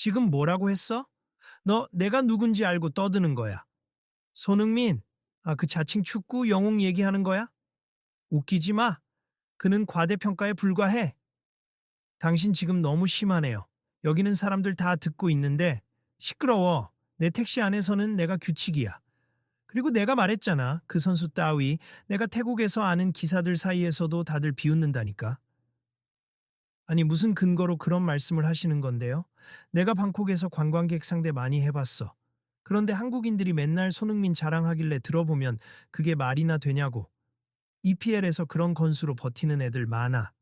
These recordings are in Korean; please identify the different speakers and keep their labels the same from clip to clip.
Speaker 1: 지금 뭐라고 했어? 너 내가 누군지 알고 떠드는 거야. 손흥민, 그 자칭 축구 영웅 얘기하는 거야? 웃기지 마. 그는 과대평가에 불과해. 당신 지금 너무 심하네요. 여기는 사람들 다 듣고 있는데 시끄러워. 내 택시 안에서는 내가 규칙이야. 그리고 내가 말했잖아. 그 선수 따위 내가 태국에서 아는 기사들 사이에서도 다들 비웃는다니까. 아니 무슨 근거로 그런 말씀을 하시는 건데요? 내가 방콕에서 관광객 상대 많이 해봤어. 그런데 한국인들이 맨날 손흥민 자랑하길래 들어보면 그게 말이나 되냐고. EPL에서 그런 건수로 버티는 애들 많아.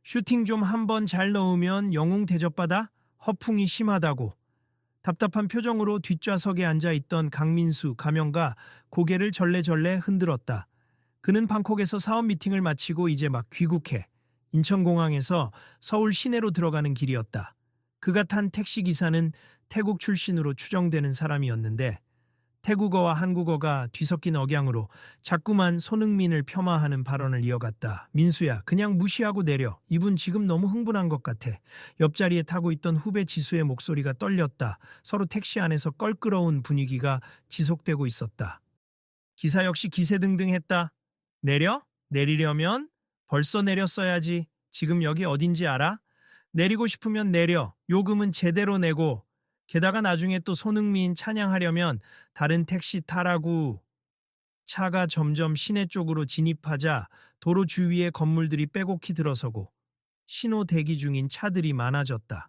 Speaker 1: 슈팅 좀 한번 잘 넣으면 영웅 대접받아? 허풍이 심하다고. 답답한 표정으로 뒷좌석에 앉아있던 강민수 가명가 고개를 절레절레 흔들었다. 그는 방콕에서 사업 미팅을 마치고 이제 막 귀국해 인천공항에서 서울 시내로 들어가는 길이었다. 그가 탄 택시기사는 태국 출신으로 추정되는 사람이었는데 태국어와 한국어가 뒤섞인 억양으로 자꾸만 손흥민을 폄하하는 발언을 이어갔다. 민수야, 그냥 무시하고 내려. 이분 지금 너무 흥분한 것 같아. 옆자리에 타고 있던 후배 지수의 목소리가 떨렸다. 서로 택시 안에서 껄끄러운 분위기가 지속되고 있었다. 기사 역시 기세등등했다. 내려? 내리려면 벌써 내렸어야지. 지금 여기 어딘지 알아? 내리고 싶으면 내려. 요금은 제대로 내고. 게다가 나중에 또 손흥민 찬양하려면 다른 택시 타라고. 차가 점점 시내 쪽으로 진입하자 도로 주위에 건물들이 빼곡히 들어서고 신호 대기 중인 차들이 많아졌다.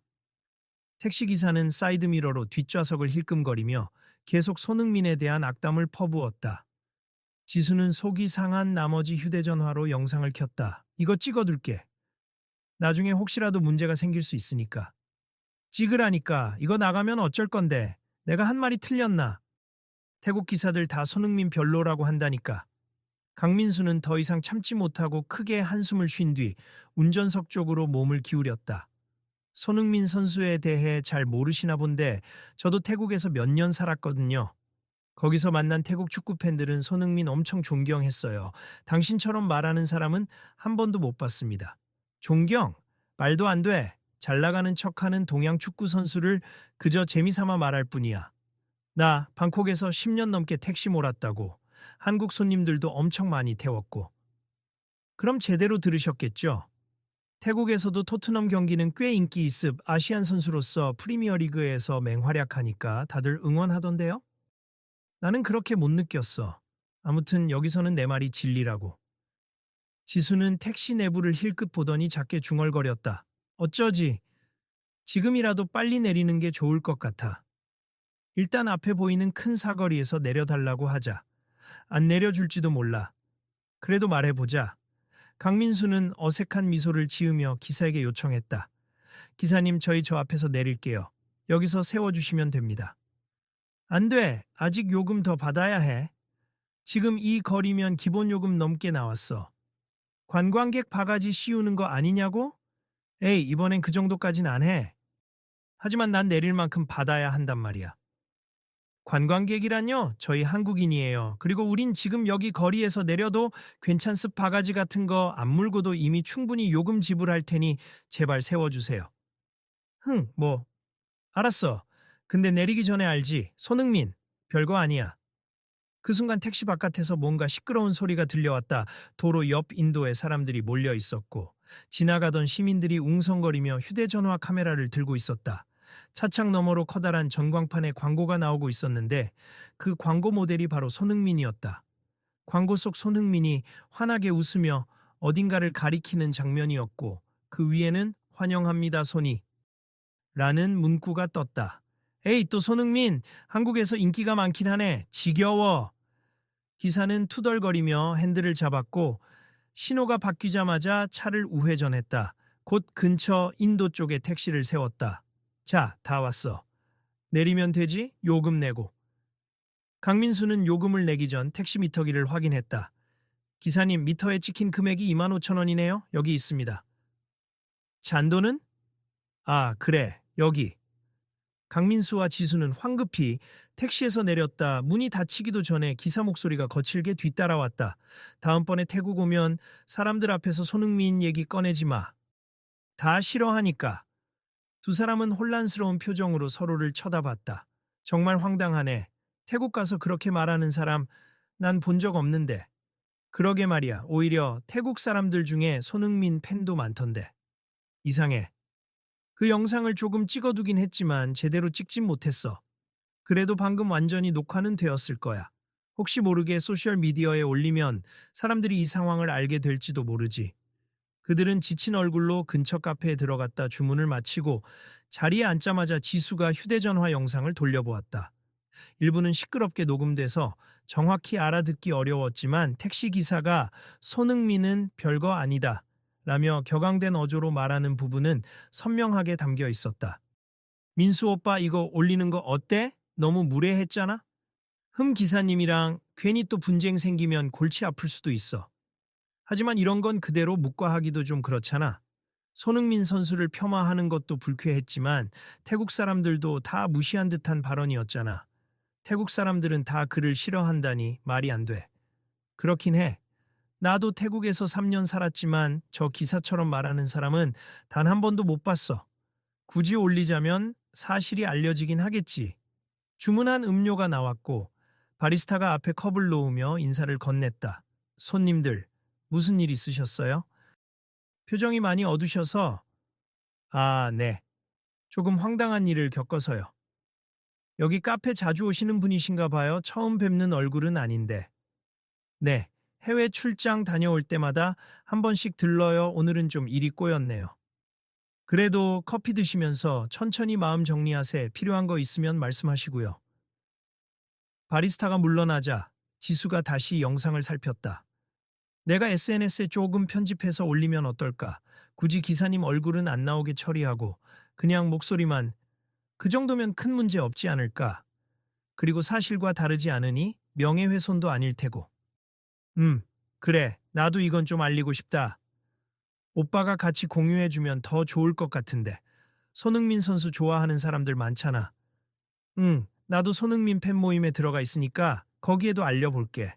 Speaker 1: 택시기사는 사이드미러로 뒷좌석을 힐끔거리며 계속 손흥민에 대한 악담을 퍼부었다. 지수는 속이 상한 나머지 휴대전화로 영상을 켰다. 이거 찍어둘게. 나중에 혹시라도 문제가 생길 수 있으니까. 찍으라니까. 이거 나가면 어쩔 건데. 내가 한 말이 틀렸나? 태국 기사들 다 손흥민 별로라고 한다니까. 강민수는 더 이상 참지 못하고 크게 한숨을 쉰 뒤 운전석 쪽으로 몸을 기울였다. 손흥민 선수에 대해 잘 모르시나 본데 저도 태국에서 몇 년 살았거든요. 거기서 만난 태국 축구 팬들은 손흥민 엄청 존경했어요. 당신처럼 말하는 사람은 한 번도 못 봤습니다. 존경? 말도 안 돼. 잘 나가는 척하는 동양 축구 선수를 그저 재미삼아 말할 뿐이야. 나 방콕에서 10년 넘게 택시 몰았다고. 한국 손님들도 엄청 많이 태웠고. 그럼 제대로 들으셨겠죠? 태국에서도 토트넘 경기는 꽤 인기 있음 아시안 선수로서 프리미어리그에서 맹활약하니까 다들 응원하던데요? 나는 그렇게 못 느꼈어. 아무튼 여기서는 내 말이 진리라고. 지수는 택시 내부를 힐끗 보더니 작게 중얼거렸다. 어쩌지? 지금이라도 빨리 내리는 게 좋을 것 같아. 일단 앞에 보이는 큰 사거리에서 내려달라고 하자. 안 내려줄지도 몰라. 그래도 말해보자. 강민수는 어색한 미소를 지으며 기사에게 요청했다. 기사님, 저희 저 앞에서 내릴게요. 여기서 세워주시면 됩니다. 안 돼. 아직 요금 더 받아야 해. 지금 이 거리면 기본 요금 넘게 나왔어. 관광객 바가지 씌우는 거 아니냐고? 에이, 이번엔 그 정도까진 안 해. 하지만 난 내릴 만큼 받아야 한단 말이야. 관광객이란요? 저희 한국인이에요. 그리고 우린 지금 여기 거리에서 내려도 괜찮습 바가지 같은 거 안 물고도 이미 충분히 요금 지불할 테니 제발 세워주세요. 뭐, 알았어. 근데 내리기 전에 알지? 손흥민, 별거 아니야. 그 순간 택시 바깥에서 뭔가 시끄러운 소리가 들려왔다. 도로 옆 인도에 사람들이 몰려 있었고 지나가던 시민들이 웅성거리며 휴대전화 카메라를 들고 있었다. 차창 너머로 커다란 전광판에 광고가 나오고 있었는데 그 광고 모델이 바로 손흥민이었다. 광고 속 손흥민이 환하게 웃으며 어딘가를 가리키는 장면이었고 그 위에는 환영합니다 손이 라는 문구가 떴다. 에이 또 손흥민 한국에서 인기가 많긴 하네. 지겨워. 기사는 투덜거리며 핸들을 잡았고 신호가 바뀌자마자 차를 우회전했다. 곧 근처 인도 쪽에 택시를 세웠다. 자, 다 왔어. 내리면 되지? 요금 내고. 강민수는 요금을 내기 전 택시 미터기를 확인했다. 기사님, 미터에 찍힌 금액이 25,000원이네요. 여기 있습니다. 잔도는? 아, 그래. 여기. 강민수와 지수는 황급히 택시에서 내렸다. 문이 닫히기도 전에 기사 목소리가 거칠게 뒤따라왔다. 다음번에 태국 오면 사람들 앞에서 손흥민 얘기 꺼내지 마. 다 싫어하니까. 두 사람은 혼란스러운 표정으로 서로를 쳐다봤다. 정말 황당하네. 태국 가서 그렇게 말하는 사람 난 본 적 없는데. 그러게 말이야. 오히려 태국 사람들 중에 손흥민 팬도 많던데. 이상해. 그 영상을 조금 찍어두긴 했지만 제대로 찍진 못했어. 그래도 방금 완전히 녹화는 되었을 거야. 혹시 모르게 소셜미디어에 올리면 사람들이 이 상황을 알게 될지도 모르지. 그들은 지친 얼굴로 근처 카페에 들어갔다 주문을 마치고 자리에 앉자마자 지수가 휴대전화 영상을 돌려보았다. 일부는 시끄럽게 녹음돼서 정확히 알아듣기 어려웠지만 택시기사가 손흥민은 별거 아니다 라며 격앙된 어조로 말하는 부분은 선명하게 담겨 있었다. 민수 오빠 이거 올리는 거 어때? 너무 무례했잖아? 기사님이랑 괜히 또 분쟁 생기면 골치 아플 수도 있어. 하지만 이런 건 그대로 묵과하기도 좀 그렇잖아. 손흥민 선수를 폄하하는 것도 불쾌했지만 태국 사람들도 다 무시한 듯한 발언이었잖아. 태국 사람들은 다 그를 싫어한다니 말이 안 돼. 그렇긴 해. 나도 태국에서 3년 살았지만 저 기사처럼 말하는 사람은 단 한 번도 못 봤어. 굳이 올리자면 사실이 알려지긴 하겠지. 주문한 음료가 나왔고 바리스타가 앞에 컵을 놓으며 인사를 건넸다. 손님들, 무슨 일 있으셨어요? 표정이 많이 어두셔서 아, 네. 조금 황당한 일을 겪어서요. 여기 카페 자주 오시는 분이신가 봐요. 처음 뵙는 얼굴은 아닌데. 네. 해외 출장 다녀올 때마다 한 번씩 들러요. 오늘은 좀 일이 꼬였네요. 그래도 커피 드시면서 천천히 마음 정리하세. 필요한 거 있으면 말씀하시고요. 바리스타가 물러나자 지수가 다시 영상을 살폈다. 내가 SNS에 조금 편집해서 올리면 어떨까? 굳이 기사님 얼굴은 안 나오게 처리하고 그냥 목소리만 그 정도면 큰 문제 없지 않을까? 그리고 사실과 다르지 않으니 명예훼손도 아닐 테고. 그래. 나도 이건 좀 알리고 싶다. 오빠가 같이 공유해주면 더 좋을 것 같은데. 손흥민 선수 좋아하는 사람들 많잖아. 나도 손흥민 팬 모임에 들어가 있으니까 거기에도 알려볼게.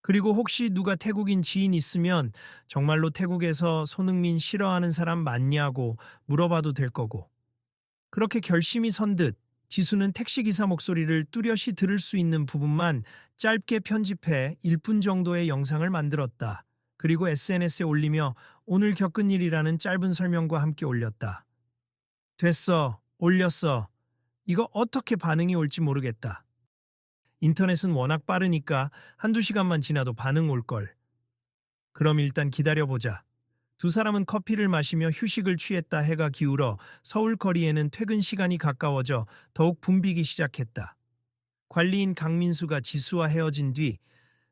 Speaker 1: 그리고 혹시 누가 태국인 지인 있으면 정말로 태국에서 손흥민 싫어하는 사람 많냐고 물어봐도 될 거고. 그렇게 결심이 선 듯 지수는 택시기사 목소리를 뚜렷이 들을 수 있는 부분만 짧게 편집해 1분 정도의 영상을 만들었다. 그리고 SNS에 올리며 오늘 겪은 일이라는 짧은 설명과 함께 올렸다. 됐어. 올렸어. 이거 어떻게 반응이 올지 모르겠다. 인터넷은 워낙 빠르니까 한두 시간만 지나도 반응 올걸. 그럼 일단 기다려보자. 두 사람은 커피를 마시며 휴식을 취했다. 해가 기울어 서울 거리에는 퇴근 시간이 가까워져 더욱 붐비기 시작했다. 관리인 강민수가 지수와 헤어진 뒤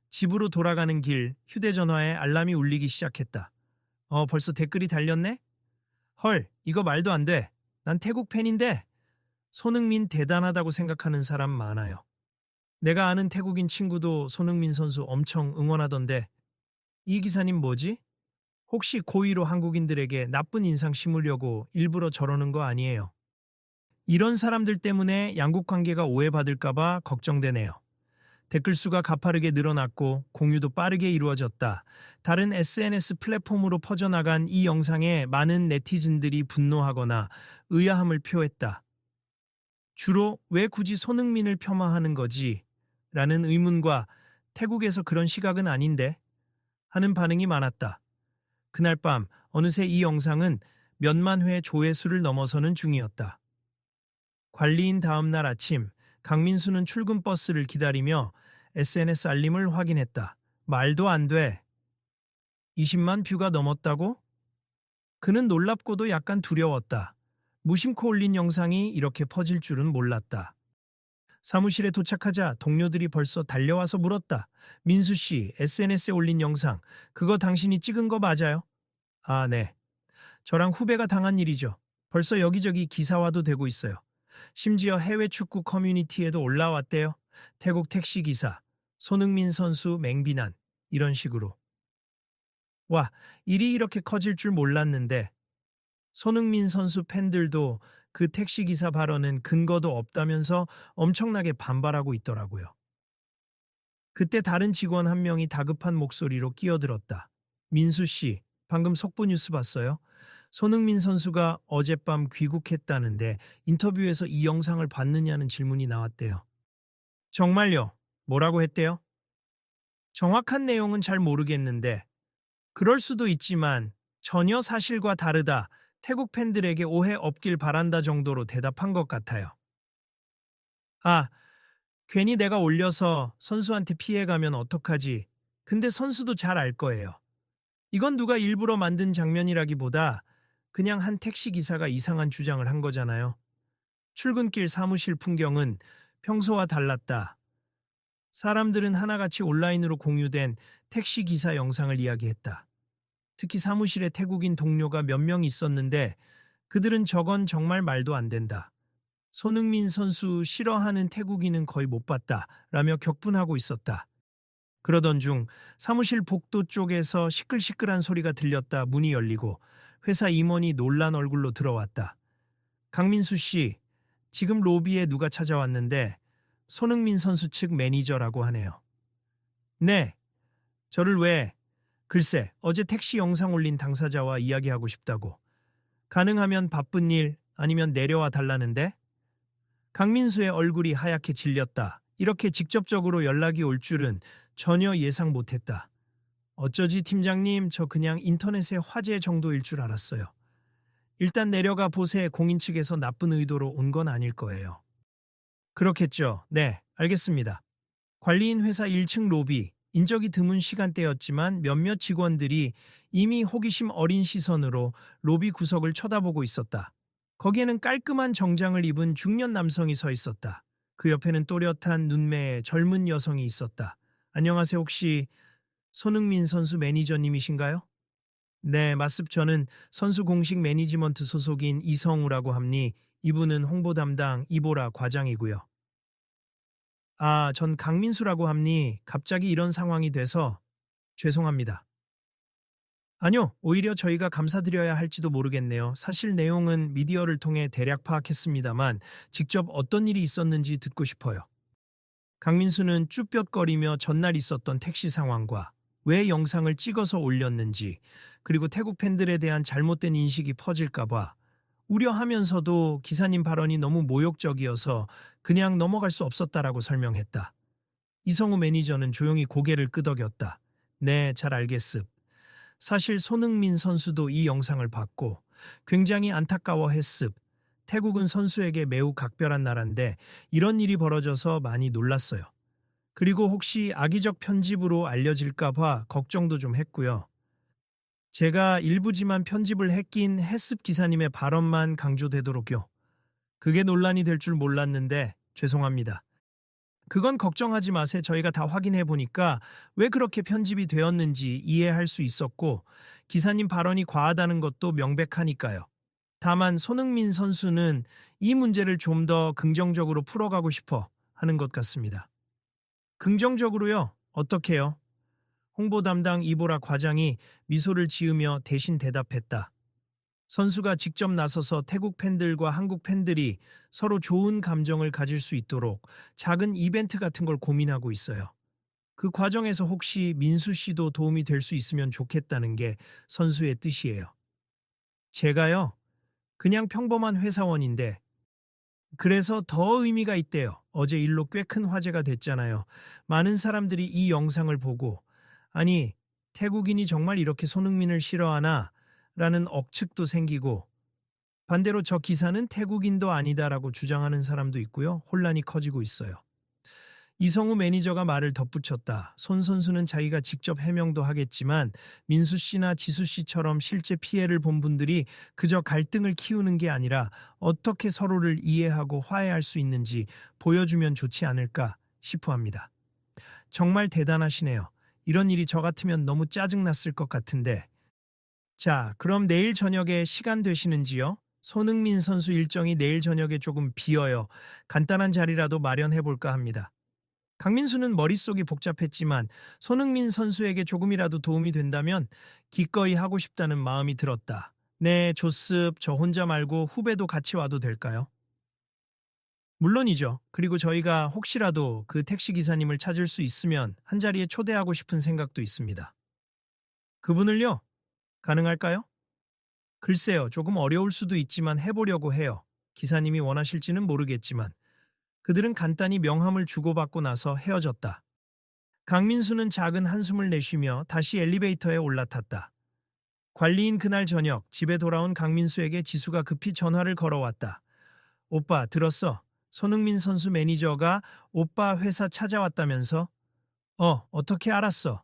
Speaker 1: 집으로 돌아가는 길 휴대전화에 알람이 울리기 시작했다. 벌써 댓글이 달렸네? 헐, 이거 말도 안 돼. 난 태국 팬인데. 손흥민 대단하다고 생각하는 사람 많아요. 내가 아는 태국인 친구도 손흥민 선수 엄청 응원하던데 이 기사님 뭐지? 혹시 고의로 한국인들에게 나쁜 인상 심으려고 일부러 저러는 거 아니에요? 이런 사람들 때문에 양국 관계가 오해받을까봐 걱정되네요. 댓글 수가 가파르게 늘어났고 공유도 빠르게 이루어졌다. 다른 SNS 플랫폼으로 퍼져나간 이 영상에 많은 네티즌들이 분노하거나 의아함을 표했다. 주로 왜 굳이 손흥민을 폄하하는 거지? 라는 의문과 태국에서 그런 시각은 아닌데? 하는 반응이 많았다. 그날 밤 어느새 이 영상은 몇만 회 조회수를 넘어서는 중이었다. 관리인 다음 날 아침 강민수는 출근 버스를 기다리며 SNS 알림을 확인했다. 말도 안 돼. 20만 뷰가 넘었다고? 그는 놀랍고도 약간 두려웠다. 무심코 올린 영상이 이렇게 퍼질 줄은 몰랐다. 사무실에 도착하자 동료들이 벌써 달려와서 물었다. 민수 씨, SNS에 올린 영상, 그거 당신이 찍은 거 맞아요? 아, 네. 저랑 후배가 당한 일이죠. 벌써 여기저기 기사화도 되고 있어요. 심지어 해외 축구 커뮤니티에도 올라왔대요. 태국 택시 기사, 손흥민 선수 맹비난, 이런 식으로. 와, 일이 이렇게 커질 줄 몰랐는데 손흥민 선수 팬들도 그 택시 기사 발언은 근거도 없다면서 엄청나게 반발하고 있더라고요. 그때 다른 직원 한 명이 다급한 목소리로 끼어들었다. 민수 씨, 방금 속보 뉴스 봤어요? 손흥민 선수가 어젯밤 귀국했다는데 인터뷰에서 이 영상을 봤느냐는 질문이 나왔대요. 정말요? 뭐라고 했대요? 정확한 내용은 잘 모르겠는데 그럴 수도 있지만 전혀 사실과 다르다. 태국 팬들에게 오해 없길 바란다 정도로 대답한 것 같아요. 아, 괜히 내가 올려서 선수한테 피해가면 어떡하지? 근데 선수도 잘 알 거예요. 이건 누가 일부러 만든 장면이라기보다 그냥 한 택시 기사가 이상한 주장을 한 거잖아요. 출근길 사무실 풍경은 평소와 달랐다. 사람들은 하나같이 온라인으로 공유된 택시 기사 영상을 이야기했다. 특히 사무실에 태국인 동료가 몇 명 있었는데 그들은 저건 정말 말도 안 된다. 손흥민 선수 싫어하는 태국인은 거의 못 봤다. 라며 격분하고 있었다. 그러던 중 사무실 복도 쪽에서 시끌시끌한 소리가 들렸다. 문이 열리고 회사 임원이 놀란 얼굴로 들어왔다. 강민수 씨, 지금 로비에 누가 찾아왔는데 손흥민 선수 측 매니저라고 하네요. 네, 저를 왜? 글쎄, 어제 택시 영상 올린 당사자와 이야기하고 싶다고. 가능하면 바쁜 일 아니면 내려와 달라는데? 강민수의 얼굴이 하얗게 질렸다. 이렇게 직접적으로 연락이 올 줄은 전혀 예상 못했다. 어쩌지 팀장님, 저 그냥 인터넷의 화제 정도일 줄 알았어요. 일단 내려가 보세. 공인 측에서 나쁜 의도로 온 건 아닐 거예요. 그렇겠죠. 네, 알겠습니다. 관리인 회사 1층 로비, 인적이 드문 시간대였지만 몇몇 직원들이 이미 호기심 어린 시선으로 로비 구석을 쳐다보고 있었다. 거기에는 깔끔한 정장을 입은 중년 남성이 서 있었다. 그 옆에는 또렷한 눈매의 젊은 여성이 있었다. 안녕하세요. 혹시 손흥민 선수 매니저님이신가요? 네, 맞습니다. 저는 선수 공식 매니지먼트 소속인 이성우라고 합니. 이분은 홍보 담당 이보라 과장이고요. 아, 전 강민수라고 합니. 갑자기 이런 상황이 돼서 죄송합니다. 아니요, 오히려 저희가 감사드려야 할지도 모르겠네요. 사실 내용은 미디어를 통해 대략 파악했습니다만 직접 어떤 일이 있었는지 듣고 싶어요. 강민수는 쭈뼛거리며 전날 있었던 택시 상황과 왜 영상을 찍어서 올렸는지, 그리고 태국 팬들에 대한 잘못된 인식이 퍼질까봐 우려하면서도 기사님 발언이 너무 모욕적이어서 그냥 넘어갈 수 없었다라고 설명했다. 이성우 매니저는 조용히 고개를 끄덕였다. 네, 잘 알겠습. 사실 손흥민 선수도 이 영상을 봤고 굉장히 안타까워했습. 태국은 선수에게 매우 각별한 나라인데 이런 일이 벌어져서 많이 놀랐어요. 그리고 혹시 악의적 편집으로 알려질까 봐 걱정도 좀 했고요. 제가 일부지만 편집을 했긴 했습. 기사님의 발언만 강조되도록요. 그게 논란이 될 줄 몰랐는데 죄송합니다. 그건 걱정하지 마세요. 저희가 다 확인해 보니까 왜 그렇게 편집이 되었는지 이해할 수 있었고 기사님 발언이 과하다는 것도 명백하니까요. 다만 손흥민 선수는 이 문제를 좀 더 긍정적으로 풀어가고 싶어 하는 것 같습니다. 긍정적으로요? 어떻게요? 홍보 담당 이보라 과장이 미소를 지으며 대신 대답했다. 선수가 직접 나서서 태국 팬들과 한국 팬들이 서로 좋은 감정을 가질 수 있도록 작은 이벤트 같은 걸 고민하고 있어요. 그 과정에서 혹시 민수 씨도 도움이 될 수 있으면 좋겠다는 게 선수의 뜻이에요. 제가요, 그냥 평범한 회사원인데 그래서 더 의미가 있대요. 어제 일로 꽤 큰 화제가 됐잖아요. 많은 사람들이 이 영상을 보고 아니, 태국인이 정말 이렇게 손흥민을 싫어하나? 라는 억측도 생기고 반대로 저 기사는 태국인도 아니다라고 주장하는 사람도 있고요. 혼란이 커지고 있어요. 이성우 매니저가 말을 덧붙였다. 손 선수는 자기가 직접 해명도 하겠지만 민수 씨나 지수 씨처럼 실제 피해를 본 분들이 그저 갈등을 키우는 게 아니라 어떻게 서로를 이해하고 화해할 수 있는지 보여주면 좋지 않을까 싶어 합니다. 정말 대단하시네요. 이런 일이 저 같으면 너무 짜증났을 것 같은데. 자, 그럼 내일 저녁에 시간 되시는지요? 손흥민 선수 일정이 내일 저녁에 조금 비어요. 간단한 자리라도 마련해 볼까 합니다. 강민수는 머릿속이 복잡했지만 손흥민 선수에게 조금이라도 도움이 된다면 기꺼이 하고 싶다는 마음이 들었다. 네, 좋습. 저 혼자 말고 후배도 같이 와도 될까요? 물론이죠. 그리고 저희가 혹시라도 그 택시 기사님을 찾을 수 있으면 한자리에 초대하고 싶은 생각도 있습니다. 그분을요? 가능할까요? 글쎄요, 조금 어려울 수도 있지만 해보려고 해요. 기사님이 원하실지는 모르겠지만. 그들은 간단히 명함을 주고받고 나서 헤어졌다. 강민수는 작은 한숨을 내쉬며 다시 엘리베이터에 올라탔다. 관리인 그날 저녁 집에 돌아온 강민수에게 지수가 급히 전화를 걸어왔다. 오빠, 들었어? 손흥민 선수 매니저가 오빠 회사 찾아왔다면서? 어떻게 알았어?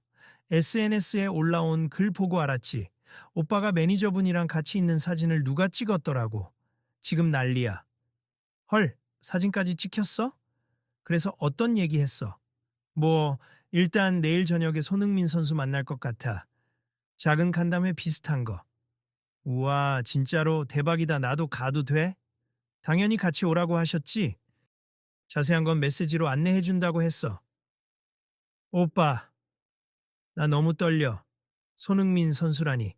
Speaker 1: SNS에 올라온 글 보고 알았지. 오빠가 매니저분이랑 같이 있는 사진을 누가 찍었더라고. 지금 난리야. 헐, 사진까지 찍혔어? 그래서 어떤 얘기 했어? 뭐, 일단 내일 저녁에 손흥민 선수 만날 것 같아. 작은 간담회 비슷한 거. 우와, 진짜로 대박이다. 나도 가도 돼? 당연히 같이 오라고 하셨지? 자세한 건 메시지로 안내해준다고 했어. 오빠, 나 너무 떨려. 손흥민 선수라니.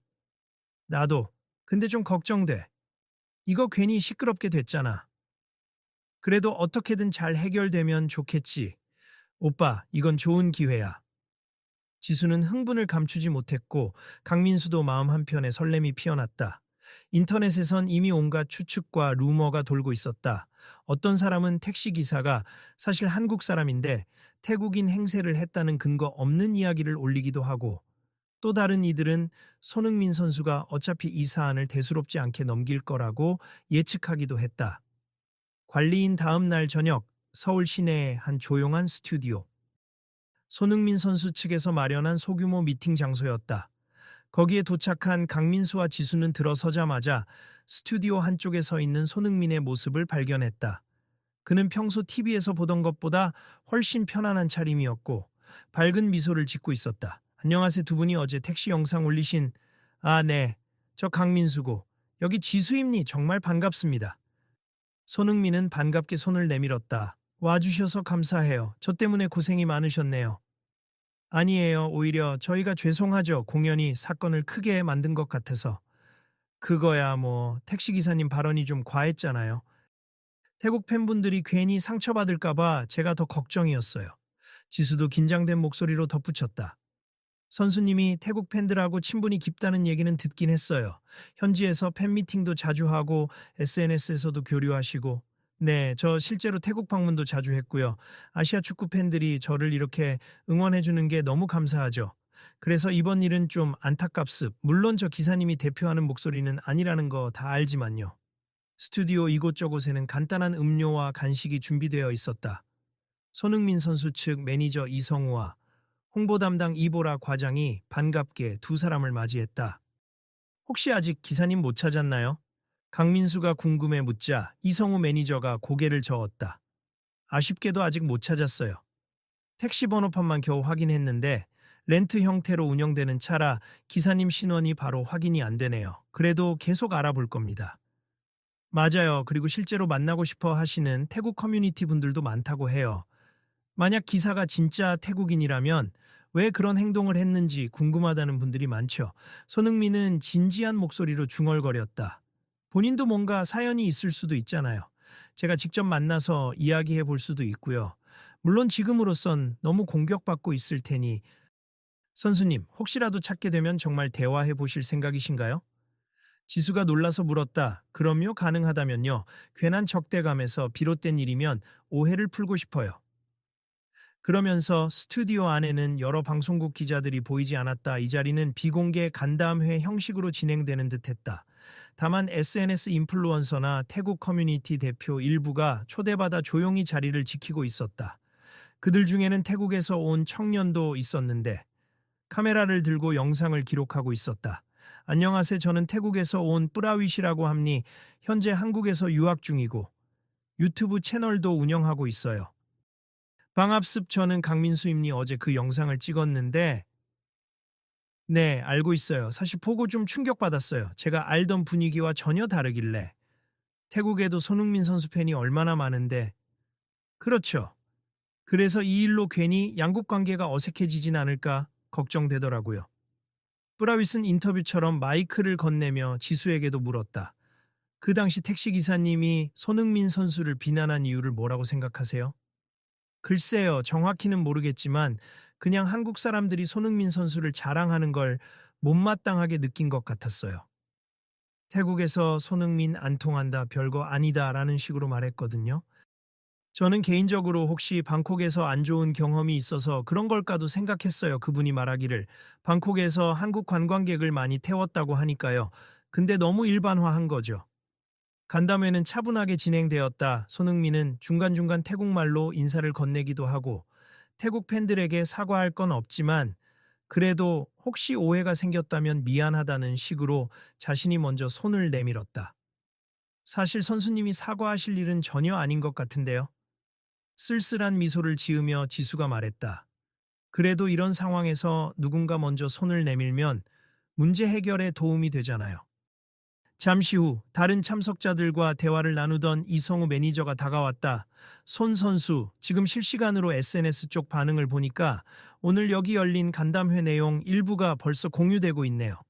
Speaker 1: 나도. 근데 좀 걱정돼. 이거 괜히 시끄럽게 됐잖아. 그래도 어떻게든 잘 해결되면 좋겠지. 오빠, 이건 좋은 기회야. 지수는 흥분을 감추지 못했고 강민수도 마음 한편에 설렘이 피어났다. 인터넷에선 이미 온갖 추측과 루머가 돌고 있었다. 어떤 사람은 택시기사가 사실 한국 사람인데 태국인 행세를 했다는 근거 없는 이야기를 올리기도 하고, 또 다른 이들은 손흥민 선수가 어차피 이 사안을 대수롭지 않게 넘길 거라고 예측하기도 했다. 관리인 다음 날 저녁 서울 시내의 한 조용한 스튜디오. 손흥민 선수 측에서 마련한 소규모 미팅 장소였다. 거기에 도착한 강민수와 지수는 들어서자마자 스튜디오 한쪽에 서 있는 손흥민의 모습을 발견했다. 그는 평소 TV에서 보던 것보다 훨씬 편안한 차림이었고 밝은 미소를 짓고 있었다. 안녕하세요, 두 분이 어제 택시 영상 올리신. 아, 네. 저 강민수고. 여기 지수입니. 정말 반갑습니다. 손흥민은 반갑게 손을 내밀었다. 와주셔서 감사해요. 저 때문에 고생이 많으셨네요. 아니에요. 오히려 저희가 죄송하죠. 공연이 사건을 크게 만든 것 같아서. 그거야 뭐 택시기사님 발언이 좀 과했잖아요. 태국 팬분들이 괜히 상처받을까봐 제가 더 걱정이었어요. 지수도 긴장된 목소리로 덧붙였다. 선수님이 태국 팬들하고 친분이 깊다는 얘기는 듣긴 했어요. 현지에서 팬미팅도 자주 하고 SNS에서도 교류하시고. 네, 저 실제로 태국 방문도 자주 했고요. 아시아 축구 팬들이 저를 이렇게 응원해주는 게 너무 감사하죠. 그래서 이번 일은 좀 안타깝습. 물론 저 기사님이 대표하는 목소리는 아니라는 거 다 알지만요. 스튜디오 이곳저곳에는 간단한 음료와 간식이 준비되어 있었다. 손흥민 선수 측 매니저 이성우와 홍보 담당 이보라 과장이 반갑게 두 사람을 맞이했다. 혹시 아직 기사님 못 찾았나요? 강민수가 궁금해 묻자 이성우 매니저가 고개를 저었다. 아쉽게도 아직 못 찾았어요. 택시 번호판만 겨우 확인했는데 렌트 형태로 운영되는 차라 기사님 신원이 바로 확인이 안 되네요. 그래도 계속 알아볼 겁니다. 맞아요. 그리고 실제로 만나고 싶어 하시는 태국 커뮤니티 분들도 많다고 해요. 만약 기사가 진짜 태국인이라면 왜 그런 행동을 했는지 궁금하다는 분들이 많죠. 손흥민은 진지한 목소리로 중얼거렸다. 본인도 뭔가 사연이 있을 수도 있잖아요. 제가 직접 만나서 이야기해 볼 수도 있고요. 물론 지금으로선 너무 공격받고 있을 테니. 선수님, 혹시라도 찾게 되면 정말 대화해 보실 생각이신가요? 지수가 놀라서 물었다. 그럼요, 가능하다면요. 괜한 적대감에서 비롯된 일이면 오해를 풀고 싶어요. 그러면서 스튜디오 안에는 여러 방송국 기자들이 보이지 않았다. 이 자리는 비공개 간담회 형식으로 진행되는 듯했다. 다만 SNS 인플루언서나 태국 커뮤니티 대표 일부가 초대받아 조용히 자리를 지키고 있었다. 그들 중에는 태국에서 온 청년도 있었는데 카메라를 들고 영상을 기록하고 있었다. 안녕하세요. 저는 태국에서 온 뿌라윗이라고 합니. 현재 한국에서 유학 중이고 유튜브 채널도 운영하고 있어요. 방합습 저는 강민수입니. 어제 그 영상을 찍었는데. 네, 알고 있어요. 사실 보고 좀 충격받았어요. 제가 알던 분위기와 전혀 다르길래. 태국에도 손흥민 선수 팬이 얼마나 많은데. 그렇죠. 그래서 이 일로 괜히 양국 관계가 어색해지진 않을까 걱정되더라고요. 브라윗은 인터뷰처럼 마이크를 건네며 지수에게도 물었다. 그 당시 택시기사님이 손흥민 선수를 비난한 이유를 뭐라고 생각하세요? 글쎄요, 정확히는 모르겠지만 그냥 한국 사람들이 손흥민 선수를 자랑하는 걸 못마땅하게 느낀 것 같았어요. 태국에서 손흥민 안 통한다, 별거 아니다라는 식으로 말했거든요. 저는 개인적으로 혹시 방콕에서 안 좋은 경험이 있어서 그런 걸까도 생각했어요. 그분이 말하기를 방콕에서 한국 관광객을 많이 태웠다고 하니까요. 근데 너무 일반화한 거죠. 간담회는 차분하게 진행되었다. 손흥민은 중간중간 태국말로 인사를 건네기도 하고 태국 팬들에게 사과할 건 없지만 그래도 혹시 오해가 생겼다면 미안하다는 식으로 자신이 먼저 손을 내밀었다. 사실 선수님이 사과하실 일은 전혀 아닌 것 같은데요. 쓸쓸한 미소를 지으며 지수가 말했다. 그래도 이런 상황에서 누군가 먼저 손을 내밀면 문제 해결에 도움이 되잖아요. 잠시 후 다른 참석자들과 대화를 나누던 이성우 매니저가 다가왔다. 손 선수, 지금 실시간으로 SNS 쪽 반응을 보니까 오늘 여기 열린 간담회 내용 일부가 벌써 공유되고 있네요.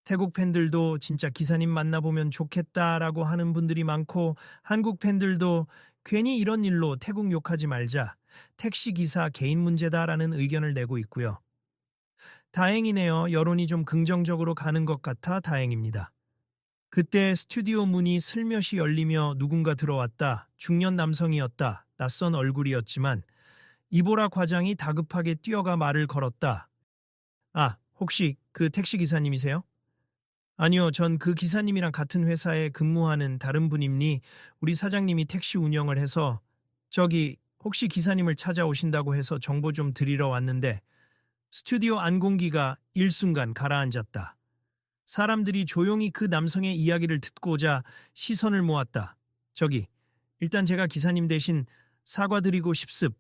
Speaker 1: 태국 팬들도 진짜 기사님 만나보면 좋겠다라고 하는 분들이 많고 한국 팬들도 괜히 이런 일로 태국 욕하지 말자. 택시 기사 개인 문제다라는 의견을 내고 있고요. 다행이네요. 여론이 좀 긍정적으로 가는 것 같아 다행입니다. 그때 스튜디오 문이 슬며시 열리며 누군가 들어왔다. 중년 남성이었다. 낯선 얼굴이었지만 이보라 과장이 다급하게 뛰어가 말을 걸었다. 아, 혹시 그 택시 기사님이세요? 아니요, 전 그 기사님이랑 같은 회사에 근무하는 다른 분입니. 우리 사장님이 택시 운영을 해서 저기 혹시 기사님을 찾아오신다고 해서 정보 좀 드리러 왔는데 스튜디오 안 공기가 일순간 가라앉았다. 사람들이 조용히 그 남성의 이야기를 듣고자 시선을 모았다. 저기, 일단 제가 기사님 대신 사과드리고 싶습.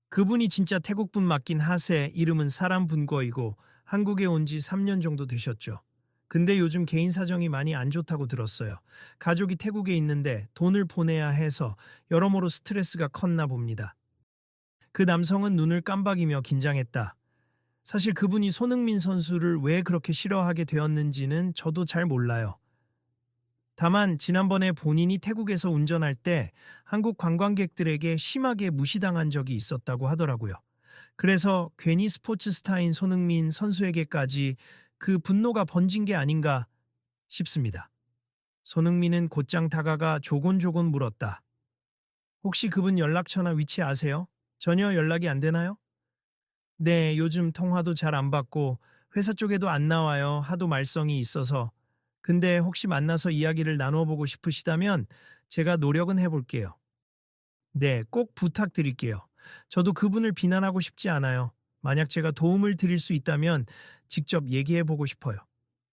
Speaker 1: 그분이 진짜 태국분 맞긴 하세. 이름은 사람 분거이고 한국에 온 지 3년 정도 되셨죠. 근데 요즘 개인 사정이 많이 안 좋다고 들었어요. 가족이 태국에 있는데 돈을 보내야 해서 여러모로 스트레스가 컸나 봅니다. 그 남성은 눈을 깜박이며 긴장했다. 사실 그분이 손흥민 선수를 왜 그렇게 싫어하게 되었는지는 저도 잘 몰라요. 다만 지난번에 본인이 태국에서 운전할 때 한국 관광객들에게 심하게 무시당한 적이 있었다고 하더라고요. 그래서 괜히 스포츠 스타인 손흥민 선수에게까지 그 분노가 번진 게 아닌가 싶습니다. 손흥민은 곧장 다가가 조곤조곤 물었다. 혹시 그분 연락처나 위치 아세요? 전혀 연락이 안 되나요? 네, 요즘 통화도 잘 안 받고 회사 쪽에도 안 나와요. 하도 말썽이 있어서. 근데 혹시 만나서 이야기를 나누어 보고 싶으시다면 제가 노력은 해볼게요. 네, 꼭 부탁드릴게요. 저도 그분을 비난하고 싶지 않아요. 만약 제가 도움을 드릴 수 있다면 직접 얘기해 보고 싶어요.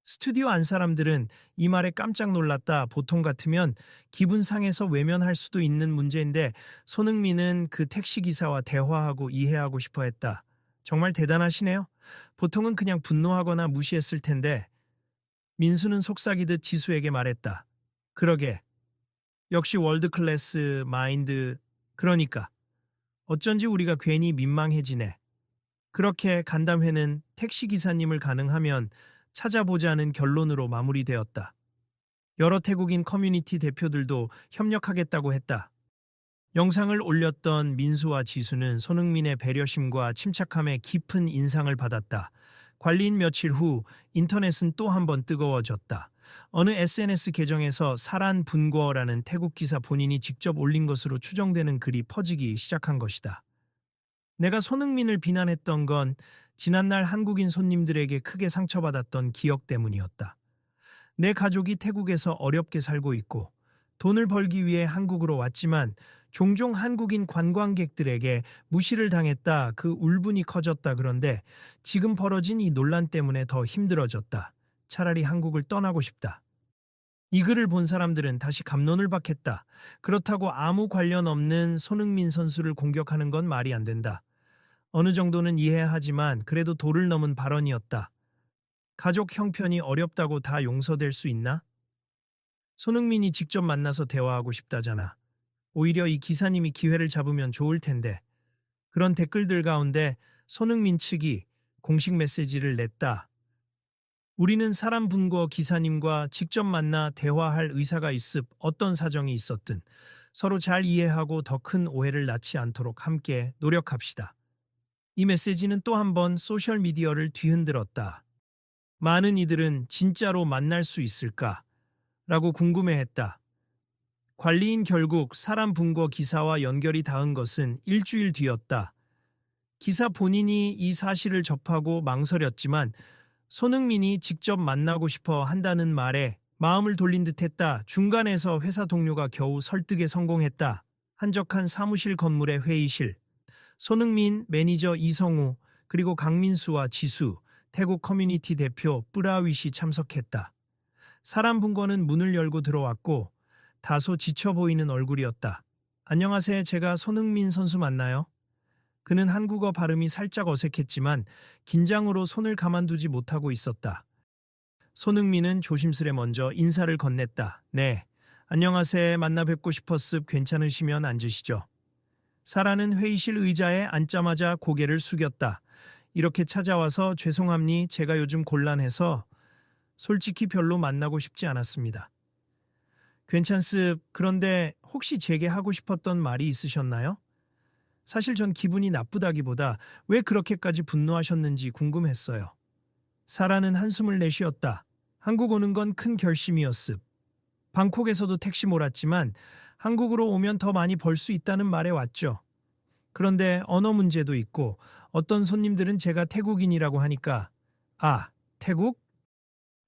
Speaker 1: 스튜디오 안 사람들은 이 말에 깜짝 놀랐다. 보통 같으면 기분 상해서 외면할 수도 있는 문제인데 손흥민은 그 택시기사와 대화하고 이해하고 싶어 했다. 정말 대단하시네요. 보통은 그냥 분노하거나 무시했을 텐데 민수는 속삭이듯 지수에게 말했다. 그러게. 역시 월드클래스 마인드. 그러니까 어쩐지 우리가 괜히 민망해지네. 그렇게 간담회는 택시기사님을 가능하면 찾아보자는 결론으로 마무리되었다. 여러 태국인 커뮤니티 대표들도 협력하겠다고 했다. 영상을 올렸던 민수와 지수는 손흥민의 배려심과 침착함에 깊은 인상을 받았다. 관리인 며칠 후 인터넷은 또 한 번 뜨거워졌다. 어느 SNS 계정에서 사란 분거라는 태국 기사 본인이 직접 올린 것으로 추정되는 글이 퍼지기 시작한 것이다. 내가 손흥민을 비난했던 건 지난날 한국인 손님들에게 크게 상처받았던 기억 때문이었다. 내 가족이 태국에서 어렵게 살고 있고 돈을 벌기 위해 한국으로 왔지만 종종 한국인 관광객들에게 무시를 당했다. 그 울분이 커졌다. 그런데 지금 벌어진 이 논란 때문에 더 힘들어졌다. 차라리 한국을 떠나고 싶다. 이 글을 본 사람들은 다시 갑론을 박했다. 그렇다고 아무 관련 없는 손흥민 선수를 공격하는 건 말이 안 된다. 어느 정도는 이해하지만 그래도 도를 넘은 발언이었다. 가족 형편이 어렵다고 다 용서될 수 있나? 손흥민이 직접 만나서 대화하고 싶다잖아. 오히려 이 기사님이 기회를 잡으면 좋을 텐데. 그런 댓글들 가운데 손흥민 측이 공식 메시지를 냈다. 우리는 사람 분거 기사님과 직접 만나 대화할 의사가 있음 어떤 사정이 있었든 서로 잘 이해하고 더 큰 오해를 낳지 않도록 함께 노력합시다. 이 메시지는 또 한 번 소셜미디어를 뒤흔들었다. 많은 이들은 진짜로 만날 수 있을까? 라고 궁금해했다. 관리인 결국 사람 분거 기사와 연결이 닿은 것은 일주일 뒤였다. 기사 본인이 이 사실을 접하고 망설였지만 손흥민이 직접 만나고 싶어 한다는 말에 마음을 돌린 듯했다. 중간에서 회사 동료가 겨우 설득에 성공했다. 한적한 사무실 건물의 회의실. 손흥민, 매니저 이성우, 그리고 강민수와 지수, 태국 커뮤니티 대표 뿌라윗이 참석했다. 사람 분거는 문을 열고 들어왔고 다소 지쳐 보이는 얼굴이었다. 안녕하세요. 제가 손흥민 선수 맞나요? 그는 한국어 발음이 살짝 어색했지만 긴장으로 손을 가만두지 못하고 있었다. 손흥민은 조심스레 먼저 인사를 건넸다. 네. 안녕하세요. 만나 뵙고 싶었습. 괜찮으시면 앉으시죠. 사라는 회의실 의자에 앉자마자 고개를 숙였다. 이렇게 찾아와서 죄송합니. 제가 요즘 곤란해서 솔직히 별로 만나고 싶지 않았습니다. 괜찮습. 그런데 혹시 제게 하고 싶었던 말이 있으셨나요? 사실 전 기분이 나쁘다기보다 왜 그렇게까지 분노하셨는지 궁금했어요. 사라는 한숨을 내쉬었다. 한국 오는 건 큰 결심이었습. 방콕에서도 택시 몰았지만 한국으로 오면 더 많이 벌 수 있다는 말에 왔죠. 그런데 언어 문제도 있고 어떤 손님들은 제가 태국인이라고 하니까 아, 태국?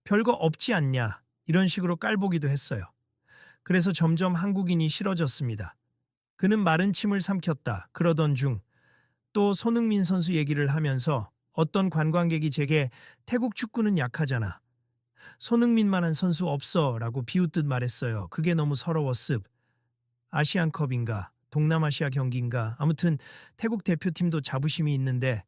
Speaker 1: 별거 없지 않냐 이런 식으로 깔보기도 했어요. 그래서 점점 한국인이 싫어졌습니다. 그는 마른 침을 삼켰다. 그러던 중 또 손흥민 선수 얘기를 하면서 어떤 관광객이 제게 태국 축구는 약하잖아. 손흥민만한 선수 없어 라고 비웃듯 말했어요. 그게 너무 서러웠습. 아시안컵인가 동남아시아 경기인가 아무튼 태국 대표팀도 자부심이 있는데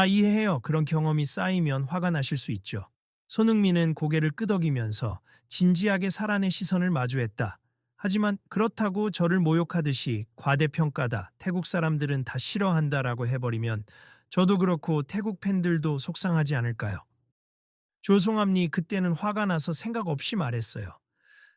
Speaker 1: 이해해요. 그런 경험이 쌓이면 화가 나실 수 있죠. 손흥민은 고개를 끄덕이면서 진지하게 사란의 시선을 마주했다. 하지만 그렇다고 저를 모욕하듯이 과대평가다, 태국 사람들은 다 싫어한다라고 해버리면 저도 그렇고 태국 팬들도 속상하지 않을까요? 조송암니 그때는 화가 나서 생각 없이 말했어요.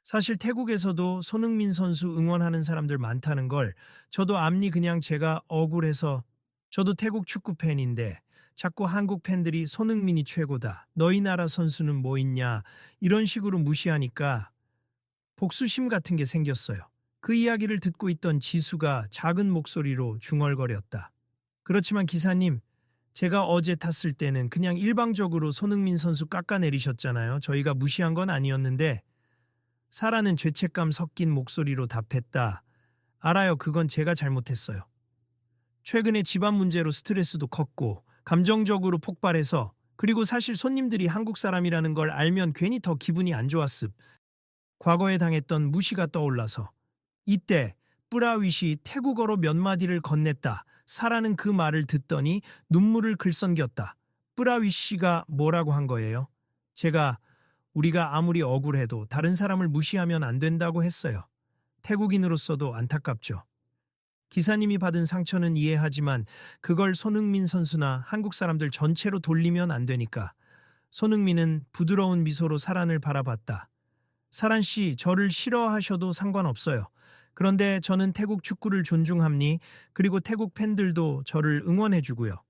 Speaker 1: 사실 태국에서도 손흥민 선수 응원하는 사람들 많다는 걸 저도 암니 그냥 제가 억울해서 저도 태국 축구 팬인데 자꾸 한국 팬들이 손흥민이 최고다. 너희 나라 선수는 뭐 있냐. 이런 식으로 무시하니까 복수심 같은 게 생겼어요. 그 이야기를 듣고 있던 지수가 작은 목소리로 중얼거렸다. 그렇지만 기사님, 제가 어제 탔을 때는 그냥 일방적으로 손흥민 선수 깎아내리셨잖아요. 저희가 무시한 건 아니었는데 사라는 죄책감 섞인 목소리로 답했다. 알아요. 그건 제가 잘못했어요. 최근에 집안 문제로 스트레스도 컸고 감정적으로 폭발해서 그리고 사실 손님들이 한국 사람이라는 걸 알면 괜히 더 기분이 안 좋았습. 과거에 당했던 무시가 떠올라서 이때 뿌라윗이 태국어로 몇 마디를 건넸다. 사라는 그 말을 듣더니 눈물을 글썽겼다. 뿌라윗 씨가 뭐라고 한 거예요? 제가 우리가 아무리 억울해도 다른 사람을 무시하면 안 된다고 했어요. 태국인으로서도 안타깝죠. 기사님이 받은 상처는 이해하지만 그걸 손흥민 선수나 한국 사람들 전체로 돌리면 안 되니까. 손흥민은 부드러운 미소로 사란을 바라봤다. 사란 씨, 저를 싫어하셔도 상관없어요. 그런데 저는 태국 축구를 존중합니. 그리고 태국 팬들도 저를 응원해주고요.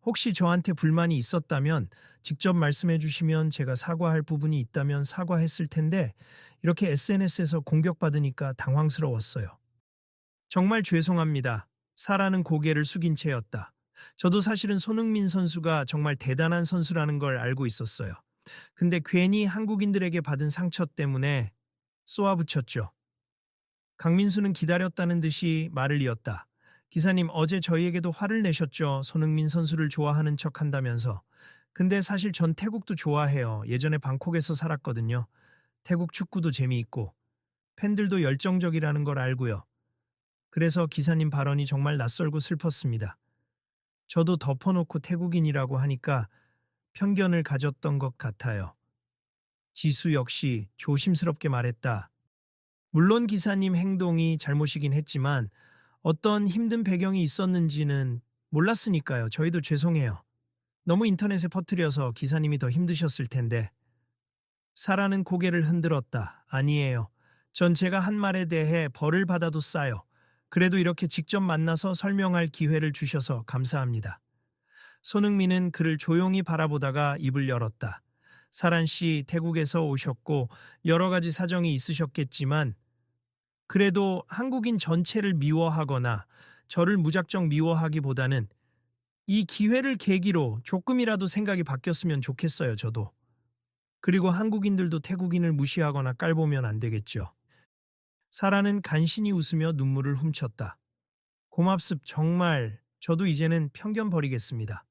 Speaker 1: 혹시 저한테 불만이 있었다면 직접 말씀해 주시면 제가 사과할 부분이 있다면 사과했을 텐데 이렇게 SNS에서 공격받으니까 당황스러웠어요. 정말 죄송합니다. 사라는 고개를 숙인 채였다. 저도 사실은 손흥민 선수가 정말 대단한 선수라는 걸 알고 있었어요. 근데 괜히 한국인들에게 받은 상처 때문에 쏘아붙였죠. 강민수는 기다렸다는 듯이 말을 이었다. 기사님, 어제 저희에게도 화를 내셨죠. 손흥민 선수를 좋아하는 척 한다면서. 근데 사실 전 태국도 좋아해요. 예전에 방콕에서 살았거든요. 태국 축구도 재미있고 팬들도 열정적이라는 걸 알고요. 그래서 기사님 발언이 정말 낯설고 슬펐습니다. 저도 덮어놓고 태국인이라고 하니까 편견을 가졌던 것 같아요. 지수 역시 조심스럽게 말했다. 물론 기사님 행동이 잘못이긴 했지만 어떤 힘든 배경이 있었는지는 몰랐으니까요. 저희도 죄송해요. 너무 인터넷에 퍼뜨려서 기사님이 더 힘드셨을 텐데. 사라는 고개를 흔들었다. 아니에요. 전 제가 한 말에 대해 벌을 받아도 싸요. 그래도 이렇게 직접 만나서 설명할 기회를 주셔서 감사합니다. 손흥민은 그를 조용히 바라보다가 입을 열었다. 사란 씨 태국에서 오셨고 여러 가지 사정이 있으셨겠지만 그래도 한국인 전체를 미워하거나 저를 무작정 미워하기보다는 이 기회를 계기로 조금이라도 생각이 바뀌었으면 좋겠어요, 저도. 그리고 한국인들도 태국인을 무시하거나 깔보면 안 되겠죠. 사라는 간신히 웃으며 눈물을 훔쳤다. 고맙습, 정말. 저도 이제는 편견 버리겠습니다.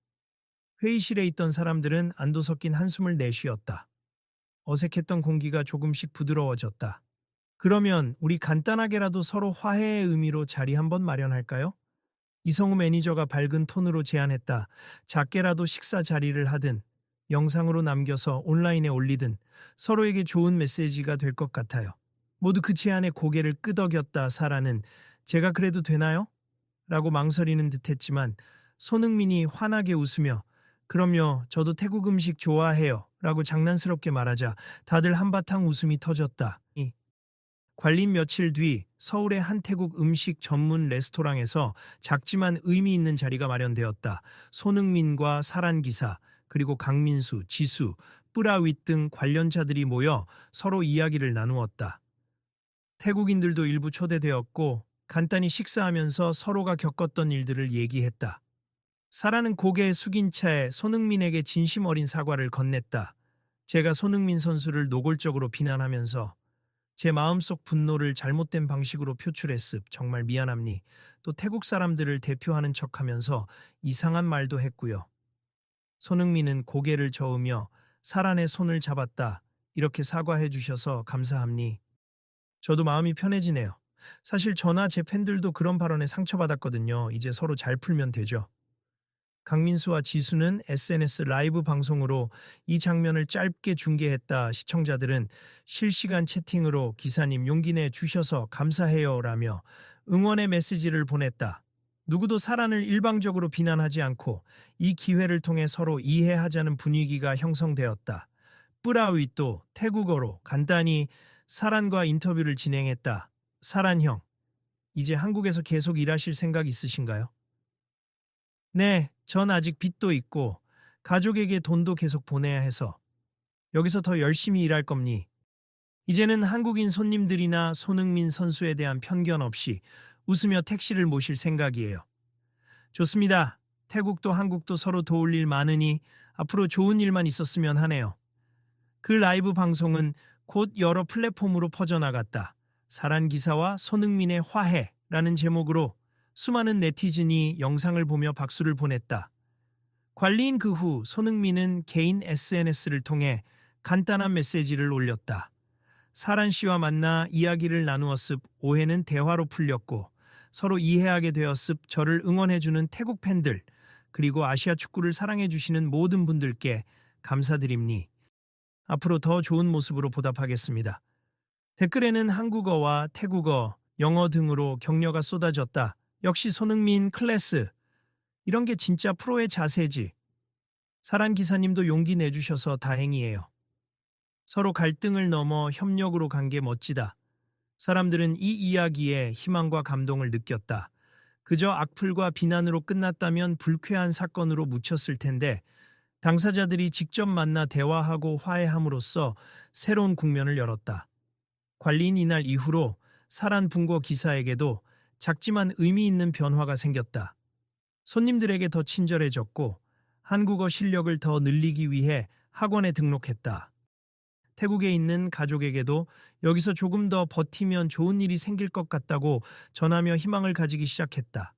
Speaker 1: 회의실에 있던 사람들은 안도 섞인 한숨을 내쉬었다. 어색했던 공기가 조금씩 부드러워졌다. 그러면 우리 간단하게라도 서로 화해의 의미로 자리 한번 마련할까요? 이성우 매니저가 밝은 톤으로 제안했다. 작게라도 식사 자리를 하든 영상으로 남겨서 온라인에 올리든 서로에게 좋은 메시지가 될 것 같아요. 모두 그 제안에 고개를 끄덕였다. 사라는 제가 그래도 되나요? 라고 망설이는 듯했지만 손흥민이 환하게 웃으며 그럼요, 저도 태국 음식 좋아해요 라고 장난스럽게 말하자 다들 한바탕 웃음이 터졌다. 관림 며칠 뒤 서울의 한 태국 음식 전문 레스토랑에서 작지만 의미 있는 자리가 마련되었다. 손흥민과 사란 기사, 그리고 강민수, 지수, 뿌라윗 등 관련자들이 모여 서로 이야기를 나누었다. 태국인들도 일부 초대되었고 간단히 식사하면서 서로가 겪었던 일들을 얘기했다. 사라는 고개 숙인 채 손흥민에게 진심 어린 사과를 건넸다. 제가 손흥민 선수를 노골적으로 비난하면서 제 마음속 분노를 잘못된 방식으로 표출했습. 정말 미안합니. 또 태국 사람들을 대표하는 척하면서 이상한 말도 했고요. 손흥민은 고개를 저으며 사란의 손을 잡았다. 이렇게 사과해 주셔서 감사합니. 저도 마음이 편해지네요. 사실 저나 제 팬들도 그런 발언에 상처받았거든요. 이제 서로 잘 풀면 되죠. 강민수와 지수는 SNS 라이브 방송으로 이 장면을 짧게 중계했다. 시청자들은 실시간 채팅으로 기사님 용기 내 주셔서 감사해요 라며 응원의 메시지를 보냈다. 누구도 사란을 일방적으로 비난하지 않고 이 기회를 통해 서로 이해하자는 분위기가 형성되었다. 뿌라윗도 태국어로 간단히 사란과 인터뷰를 진행했다. 사란 형, 이제 한국에서 계속 일하실 생각 있으신가요? 네, 전 아직 빚도 있고 가족에게 돈도 계속 보내야 해서 여기서 더 열심히 일할 겁니. 이제는 한국인 손님들이나 손흥민 선수에 대한 편견 없이 웃으며 택시를 모실 생각이에요. 좋습니다. 태국도 한국도 서로 도울 일 많으니 앞으로 좋은 일만 있었으면 하네요. 그 라이브 방송은 곧 여러 플랫폼으로 퍼져나갔다. 사란 기사와 손흥민의 화해라는 제목으로 수많은 네티즌이 영상을 보며 박수를 보냈다. 관리인 그 후 손흥민은 개인 SNS를 통해 간단한 메시지를 올렸다. 사란 씨와 만나 이야기를 나누었습. 오해는 대화로 풀렸고 서로 이해하게 되었습. 저를 응원해주는 태국 팬들 그리고 아시아 축구를 사랑해주시는 모든 분들께 감사드립니. 앞으로 더 좋은 모습으로 보답하겠습니다. 댓글에는 한국어와 태국어, 영어 등으로 격려가 쏟아졌다. 역시 손흥민 클래스. 이런 게 진짜 프로의 자세지. 사란 기사님도 용기 내주셔서 다행이에요. 서로 갈등을 넘어 협력으로 간 게 멋지다. 사람들은 이 이야기에 희망과 감동을 느꼈다. 그저 악플과 비난으로 끝났다면 불쾌한 사건으로 묻혔을 텐데 당사자들이 직접 만나 대화하고 화해함으로써 새로운 국면을 열었다. 관리인 이날 이후로 사란 붕고 기사에게도 작지만 의미 있는 변화가 생겼다. 손님들에게 더 친절해졌고 한국어 실력을 더 늘리기 위해 학원에 등록했다. 태국에 있는 가족에게도 여기서 조금 더 버티면 좋은 일이 생길 것 같다고 전하며 희망을 가지기 시작했다.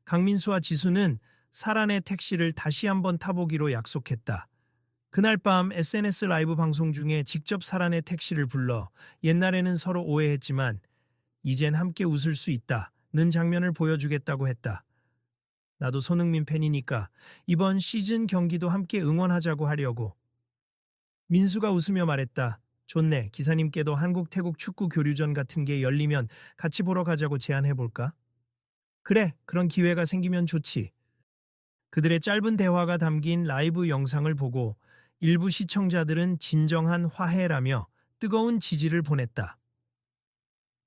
Speaker 1: 강민수와 지수는 사란의 택시를 다시 한번 타보기로 약속했다. 그날 밤 SNS 라이브 방송 중에 직접 사란의 택시를 불러 옛날에는 서로 오해했지만 이젠 함께 웃을 수 있다는 장면을 보여주겠다고 했다. 나도 손흥민 팬이니까 이번 시즌 경기도 함께 응원하자고 하려고. 민수가 웃으며 말했다. 좋네. 기사님께도 한국 태국 축구 교류전 같은 게 열리면 같이 보러 가자고 제안해볼까? 그래, 그런 기회가 생기면 좋지. 그들의 짧은 대화가 담긴 라이브 영상을 보고 일부 시청자들은 진정한 화해라며 뜨거운 지지를 보냈다.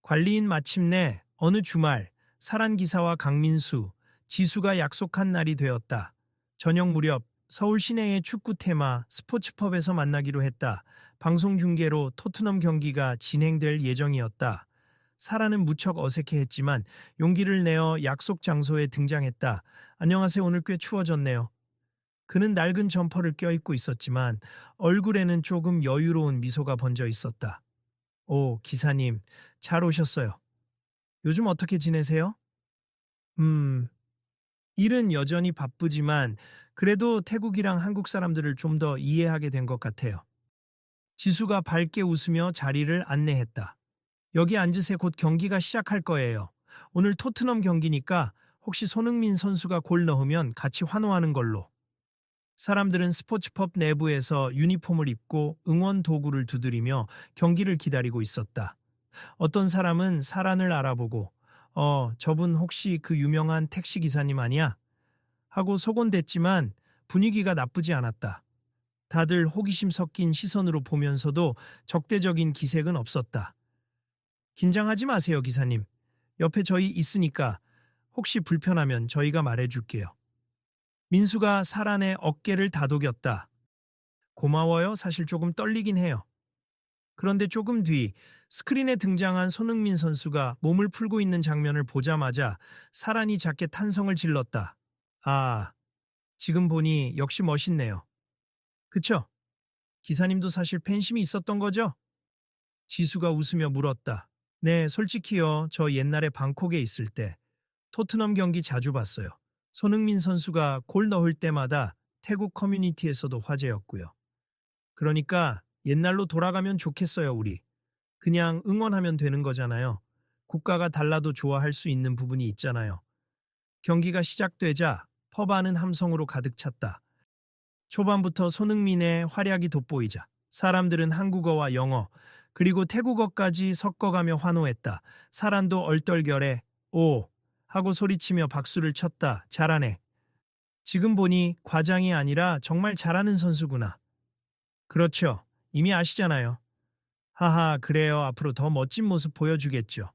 Speaker 1: 관리인 마침내 어느 주말 사란 기사와 강민수, 지수가 약속한 날이 되었다. 저녁 무렵 서울 시내의 축구 테마 스포츠펍에서 만나기로 했다. 방송 중계로 토트넘 경기가 진행될 예정이었다. 사라는 무척 어색해했지만 용기를 내어 약속 장소에 등장했다. 안녕하세요. 오늘 꽤 추워졌네요. 그는 낡은 점퍼를 껴입고 있었지만 얼굴에는 조금 여유로운 미소가 번져 있었다. 오, 기사님, 잘 오셨어요. 요즘 어떻게 지내세요? 음, 일은 여전히 바쁘지만 그래도 태국이랑 한국 사람들을 좀 더 이해하게 된 것 같아요. 지수가 밝게 웃으며 자리를 안내했다. 여기 앉으세 곧 경기가 시작할 거예요. 오늘 토트넘 경기니까 혹시 손흥민 선수가 골 넣으면 같이 환호하는 걸로. 사람들은 스포츠펍 내부에서 유니폼을 입고 응원 도구를 두드리며 경기를 기다리고 있었다. 어떤 사람은 사란을 알아보고 저분 혹시 그 유명한 택시 기사님 아니야? 하고 소곤댔지만 분위기가 나쁘지 않았다. 다들 호기심 섞인 시선으로 보면서도 적대적인 기색은 없었다. 긴장하지 마세요, 기사님. 옆에 저희 있으니까 혹시 불편하면 저희가 말해줄게요. 민수가 사란의 어깨를 다독였다. 고마워요. 사실 조금 떨리긴 해요. 그런데 조금 뒤 스크린에 등장한 손흥민 선수가 몸을 풀고 있는 장면을 보자마자 사란이 작게 탄성을 질렀다. 아, 지금 보니 역시 멋있네요. 그쵸? 기사님도 사실 팬심이 있었던 거죠? 지수가 웃으며 물었다. 네, 솔직히요. 저 옛날에 방콕에 있을 때 토트넘 경기 자주 봤어요. 손흥민 선수가 골 넣을 때마다 태국 커뮤니티에서도 화제였고요. 그러니까 옛날로 돌아가면 좋겠어요, 우리. 그냥 응원하면 되는 거잖아요. 국가가 달라도 좋아할 수 있는 부분이 있잖아요. 경기가 시작되자 펍 안은 함성으로 가득 찼다. 초반부터 손흥민의 활약이 돋보이자 사람들은 한국어와 영어 그리고 태국어까지 섞어가며 환호했다. 사람도 얼떨결에 오 하고 소리치며 박수를 쳤다. 잘하네. 지금 보니 과장이 아니라 정말 잘하는 선수구나. 그렇죠. 이미 아시잖아요. 하하, 그래요. 앞으로 더 멋진 모습 보여주겠죠.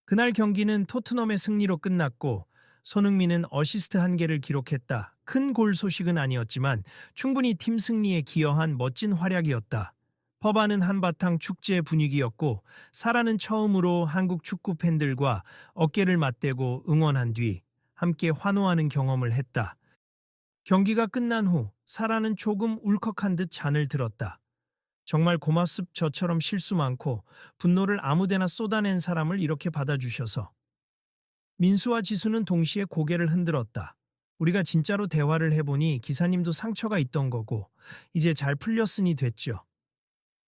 Speaker 1: 그날 경기는 토트넘의 승리로 끝났고 손흥민은 어시스트 한 개를 기록했다. 큰 골 소식은 아니었지만 충분히 팀 승리에 기여한 멋진 활약이었다. 퍼바는 한바탕 축제 분위기였고 사라는 처음으로 한국 축구 팬들과 어깨를 맞대고 응원한 뒤 함께 환호하는 경험을 했다. 경기가 끝난 후 사라는 조금 울컥한 듯 잔을 들었다. 정말 고맙습 저처럼 실수 많고 분노를 아무데나 쏟아낸 사람을 이렇게 받아주셔서. 민수와 지수는 동시에 고개를 흔들었다. 우리가 진짜로 대화를 해보니 기사님도 상처가 있던 거고 이제 잘 풀렸으니 됐죠.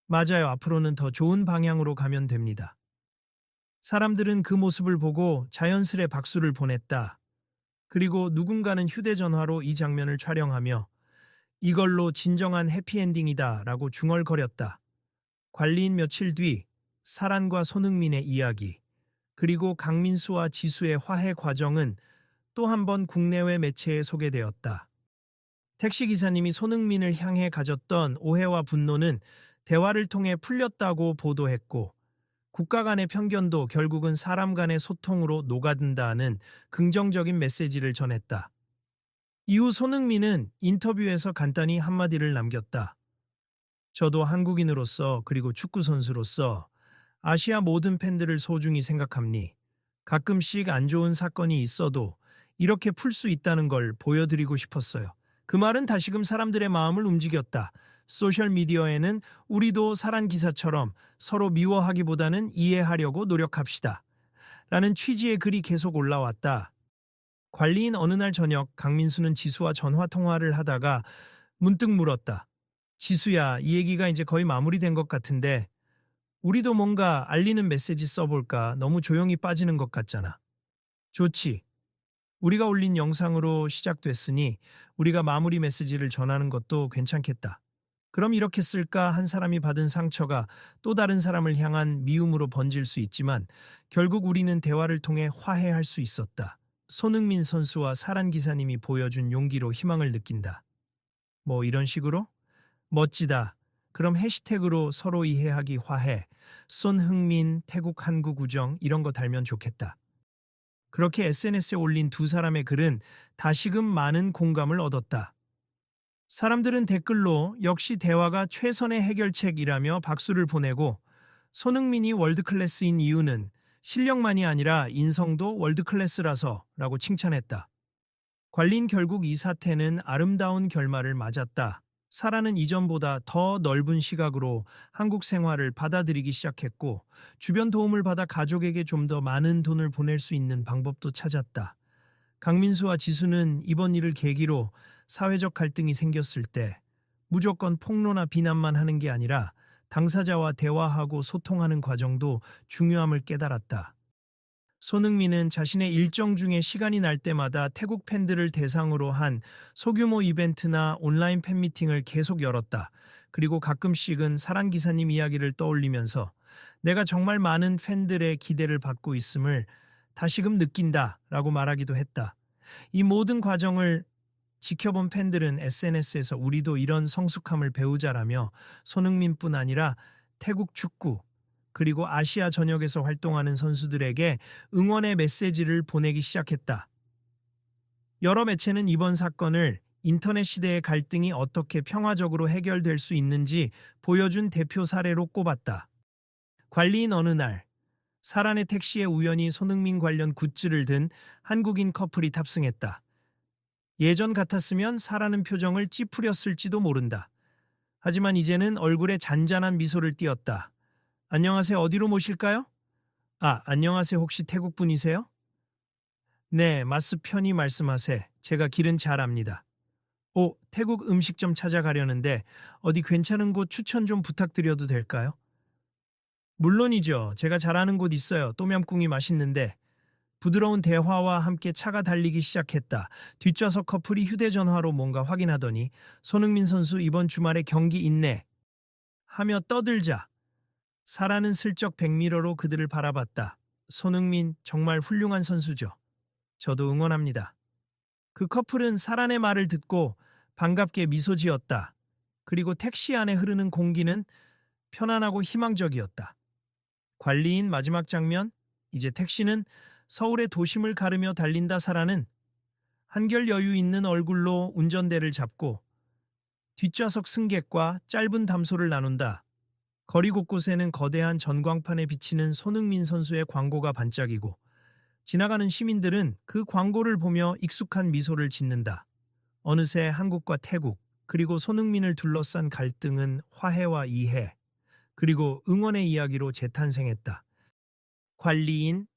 Speaker 1: 맞아요. 앞으로는 더 좋은 방향으로 가면 됩니다. 사람들은 그 모습을 보고 자연스레 박수를 보냈다. 그리고 누군가는 휴대전화로 이 장면을 촬영하며 이걸로 진정한 해피엔딩이다 라고 중얼거렸다. 관리인 며칠 뒤 사란과 손흥민의 이야기 그리고 강민수와 지수의 화해 과정은 또 한 번 국내외 매체에 소개되었다. 택시기사님이 손흥민을 향해 가졌던 오해와 분노는 대화를 통해 풀렸다고 보도했고 국가 간의 편견도 결국은 사람 간의 소통으로 녹아든다는 긍정적인 메시지를 전했다. 이후 손흥민은 인터뷰에서 간단히 한마디를 남겼다. 저도 한국인으로서 그리고 축구 선수로서 아시아 모든 팬들을 소중히 생각합니. 가끔씩 안 좋은 사건이 있어도 이렇게 풀 수 있다는 걸 보여드리고 싶었어요. 그 말은 다시금 사람들의 마음을 움직였다. 소셜미디어에는 우리도 사란 기사처럼 서로 미워하기보다는 이해하려고 노력합시다. 라는 취지의 글이 계속 올라왔다. 관리인 어느 날 저녁 강민수는 지수와 전화 통화를 하다가 문득 물었다. 지수야, 이 얘기가 이제 거의 마무리된 것 같은데 우리도 뭔가 알리는 메시지 써볼까? 너무 조용히 빠지는 것 같잖아. 좋지. 우리가 올린 영상으로 시작됐으니 우리가 마무리 메시지를 전하는 것도 괜찮겠다. 그럼 이렇게 쓸까? 한 사람이 받은 상처가 또 다른 사람을 향한 미움으로 번질 수 있지만 결국 우리는 대화를 통해 화해할 수 있었다. 손흥민 선수와 사란 기사님이 보여준 용기로 희망을 느낀다. 뭐 이런 식으로? 멋지다. 그럼 해시태그로 서로 이해하기 화해, 손흥민, 태국 한국 우정 이런 거 달면 좋겠다. 그렇게 SNS에 올린 두 사람의 글은 다시금 많은 공감을 얻었다. 사람들은 댓글로 역시 대화가 최선의 해결책이라며 박수를 보내고, 손흥민이 월드클래스인 이유는 실력만이 아니라 인성도 월드클래스라서라고 칭찬했다. 관리인 결국 이 사태는 아름다운 결말을 맞았다. 사라는 이전보다 더 넓은 시각으로 한국 생활을 받아들이기 시작했고, 주변 도움을 받아 가족에게 좀 더 많은 돈을 보낼 수 있는 방법도 찾았다. 강민수와 지수는 이번 일을 계기로 사회적 갈등이 생겼을 때 무조건 폭로나 비난만 하는 게 아니라 당사자와 대화하고 소통하는 과정도 중요함을 깨달았다. 손흥민은 자신의 일정 중에 시간이 날 때마다 태국 팬들을 대상으로 한 소규모 이벤트나 온라인 팬미팅을 계속 열었다. 그리고 가끔씩은 사랑 기사님 이야기를 떠올리면서 내가 정말 많은 팬들의 기대를 받고 있음을 다시금 느낀다 라고 말하기도 했다. 이 모든 과정을 지켜본 팬들은 SNS에서 우리도 이런 성숙함을 배우자라며 손흥민뿐 아니라 태국 축구, 그리고 아시아 전역에서 활동하는 선수들에게 응원의 메시지를 보내기 시작했다. 여러 매체는 이번 사건을 인터넷 시대의 갈등이 어떻게 평화적으로 해결될 수 있는지 보여준 대표 사례로 꼽았다. 관리인 어느 날, 사란의 택시에 우연히 손흥민 관련 굿즈를 든 한국인 커플이 탑승했다. 예전 같았으면 사라는 표정을 찌푸렸을지도 모른다. 하지만 이제는 얼굴에 잔잔한 미소를 띄었다. 안녕하세요. 어디로 모실까요? 아, 안녕하세요. 혹시 태국 분이세요? 네, 마스 편히 말씀하세. 제가 길은 잘 압니다. 오, 태국 음식점 찾아가려는데 어디 괜찮은 곳 추천 좀 부탁드려도 될까요? 물론이죠. 제가 잘 아는 곳 있어요. 똠얌꿍이 맛있는데. 부드러운 대화와 함께 차가 달리기 시작했다. 뒷좌석 커플이 휴대전화로 뭔가 확인하더니 손흥민 선수 이번 주말에 경기 있네 하며 떠들자 사라는 슬쩍 백미러로 그들을 바라봤다. 손흥민 정말 훌륭한 선수죠. 저도 응원합니다. 그 커플은 사란의 말을 듣고 반갑게 미소 지었다. 그리고 택시 안에 흐르는 공기는 편안하고 희망적이었다. 관리인 마지막 장면, 이제 택시는 서울의 도심을 가르며 달린다. 사라는 한결 여유 있는 얼굴로 운전대를 잡고 뒷좌석 승객과 짧은 담소를 나눈다. 거리 곳곳에는 거대한 전광판에 비치는 손흥민 선수의 광고가 반짝이고 지나가는 시민들은 그 광고를 보며 익숙한 미소를 짓는다. 어느새 한국과 태국, 그리고 손흥민을 둘러싼 갈등은 화해와 이해, 그리고 응원의 이야기로 재탄생했다. 관리인